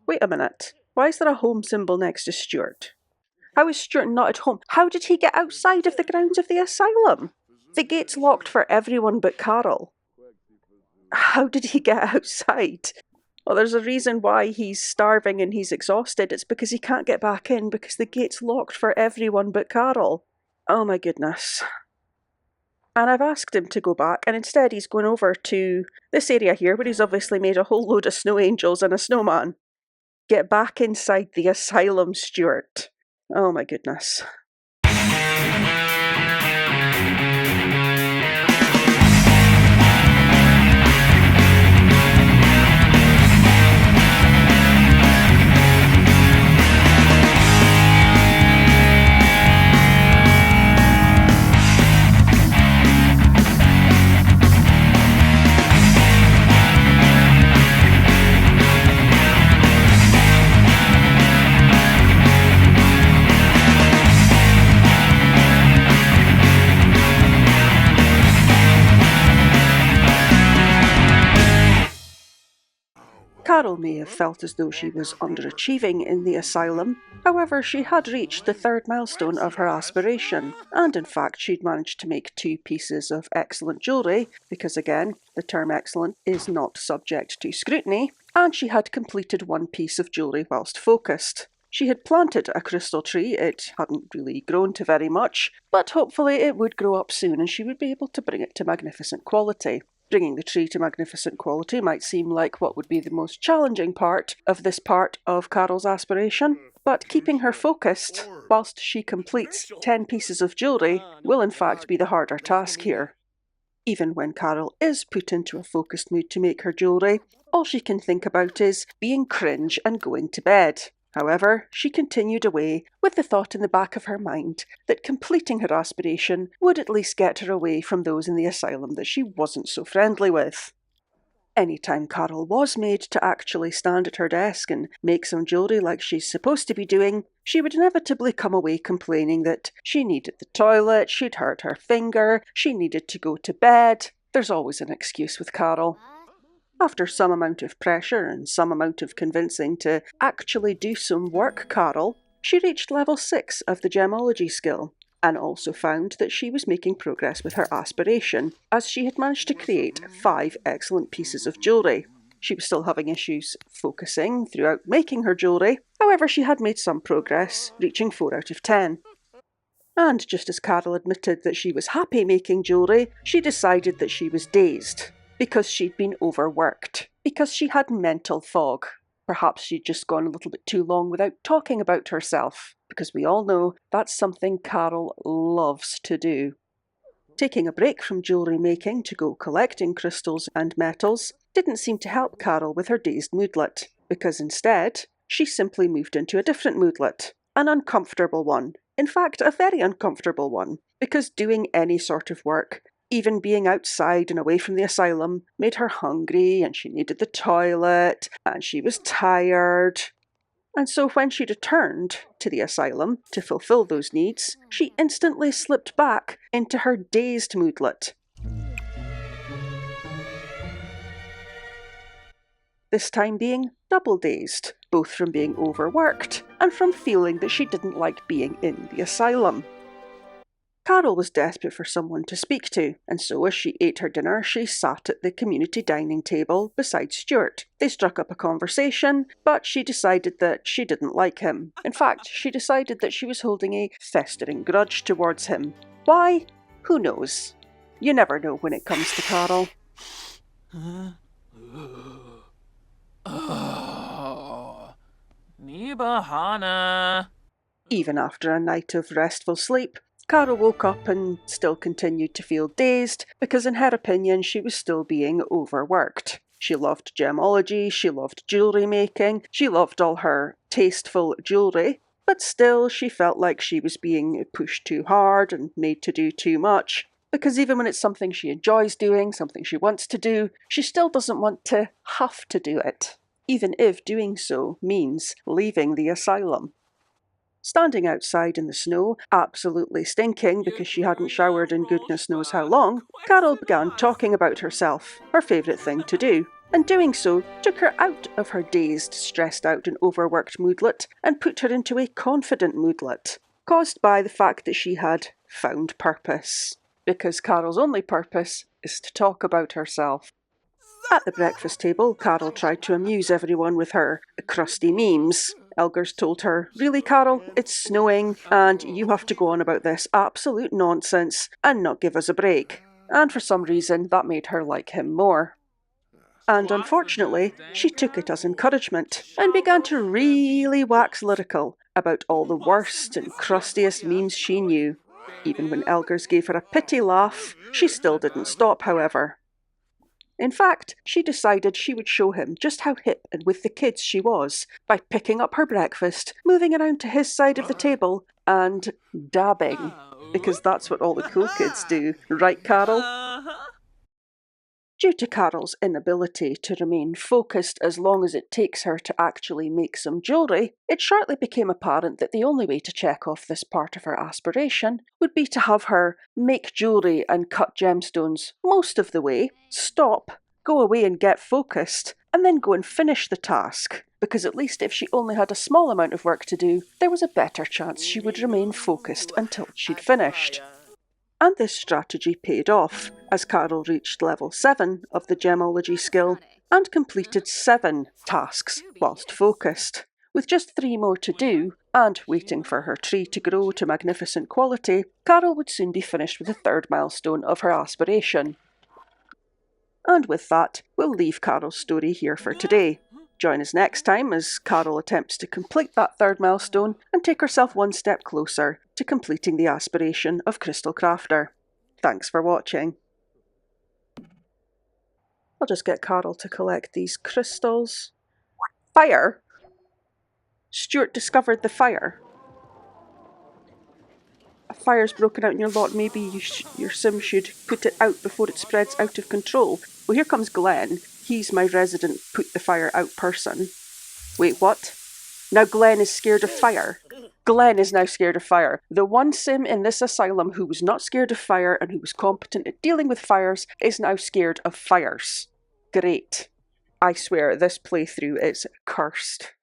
Wait a minute. Why is there a home symbol next to Stuart? How is Stuart not at home? How did he get outside of the grounds of the asylum? The gate's locked for everyone but Karol. How did he get outside? Well, there's a reason why he's starving and he's exhausted. It's because he can't get back in because the gate's locked for everyone but Karol. Oh my goodness. And I've asked him to go back, and instead he's going over to this area here where he's obviously made a whole load of snow angels and a snowman. Get back inside the asylum, Stuart. Oh my goodness. Karol may have felt as though she was underachieving in the asylum. However, she had reached the third milestone of her aspiration, and in fact she'd managed to make 2 pieces of excellent jewellery, because again, the term excellent is not subject to scrutiny, and she had completed 1 piece of jewellery whilst focused. She had planted a crystal tree. It hadn't really grown to very much, but hopefully it would grow up soon and she would be able to bring it to magnificent quality. Bringing the tree to magnificent quality might seem like what would be the most challenging part of this part of Karol's aspiration, but keeping her focused whilst she completes 10 pieces of jewellery will in fact be the harder task here. Even when Karol is put into a focused mood to make her jewellery, all she can think about is being cringe and going to bed. However, she continued away with the thought in the back of her mind that completing her aspiration would at least get her away from those in the asylum that she wasn't so friendly with. Anytime Karol was made to actually stand at her desk and make some jewellery like she's supposed to be doing, she would inevitably come away complaining that she needed the toilet, she'd hurt her finger, she needed to go to bed. There's always an excuse with Karol. After some amount of pressure and some amount of convincing to actually do some work, Karol, she reached level 6 of the gemology skill, and also found that she was making progress with her aspiration, as she had managed to create 5 excellent pieces of jewellery. She was still having issues focusing throughout making her jewellery, however she had made some progress, reaching 4 out of 10. And just as Karol admitted that she was happy making jewellery, she decided that she was dazed. Because she'd been overworked, because she had mental fog. Perhaps she'd just gone a little bit too long without talking about herself, because we all know that's something Karol loves to do. Taking a break from jewellery making to go collecting crystals and metals didn't seem to help Karol with her dazed moodlet, because instead, she simply moved into a different moodlet, an uncomfortable one. In fact, a very uncomfortable one, because doing any sort of work, even being outside and away from the asylum, made her hungry and she needed the toilet and she was tired. And so when she returned to the asylum to fulfill those needs, she instantly slipped back into her dazed moodlet. This time being double dazed, both from being overworked and from feeling that she didn't like being in the asylum. Karol was desperate for someone to speak to, and so as she ate her dinner, she sat at the community dining table beside Stuart. They struck up a conversation, but she decided that she didn't like him. In fact, she decided that she was holding a festering grudge towards him. Why? Who knows? You never know when it comes to Karol. Even after a night of restful sleep, Karol woke up and still continued to feel dazed because in her opinion she was still being overworked. She loved gemology, she loved jewellery making, she loved all her tasteful jewellery, but still she felt like she was being pushed too hard and made to do too much. Because even when it's something she enjoys doing, something she wants to do, she still doesn't want to have to do it, even if doing so means leaving the asylum. Standing outside in the snow, absolutely stinking because she hadn't showered in goodness knows how long, Karol began talking about herself, her favourite thing to do. and doing so took her out of her dazed, stressed out and overworked moodlet and put her into a confident moodlet, caused by the fact that she had found purpose. Because Karol's only purpose is to talk about herself. At the breakfast table, Karol tried to amuse everyone with her crusty memes. Elgers told her, "Really, Karol, it's snowing, and you have to go on about this absolute nonsense and not give us a break." And for some reason, that made her like him more. And unfortunately, she took it as encouragement and began to really wax lyrical about all the worst and crustiest memes she knew. Even when Elgers gave her a pity laugh, she still didn't stop, however. In fact, she decided she would show him just how hip and with the kids she was by picking up her breakfast, moving around to his side of the table, and dabbing. Because that's what all the cool kids do, right, Karol? Due to Karol's inability to remain focused as long as it takes her to actually make some jewellery, it shortly became apparent that the only way to check off this part of her aspiration would be to have her make jewellery and cut gemstones most of the way, stop, go away and get focused, and then go and finish the task, because at least if she only had a small amount of work to do, there was a better chance she would remain focused until she'd finished. And this strategy paid off, as Karol reached level 7 of the gemology skill and completed 7 tasks whilst focused. With just 3 more to do, and waiting for her tree to grow to magnificent quality, Karol would soon be finished with the 3rd milestone of her aspiration. And with that, we'll leave Karol's story here for today. Join us next time as Karol attempts to complete that 3rd milestone and take herself one step closer to completing the aspiration of Crystal Crafter. Thanks for watching. I'll just get Karol to collect these crystals. Fire? Stuart discovered the fire. A fire's broken out in your lot. Maybe your sim should put it out before it spreads out of control. Well, here comes Glenn. He's my resident put the fire out person. Wait, what? Now Glenn is scared of fire. Glenn is now scared of fire. The one sim in this asylum who was not scared of fire and who was competent at dealing with fires is now scared of fires. Great. I swear this playthrough is cursed.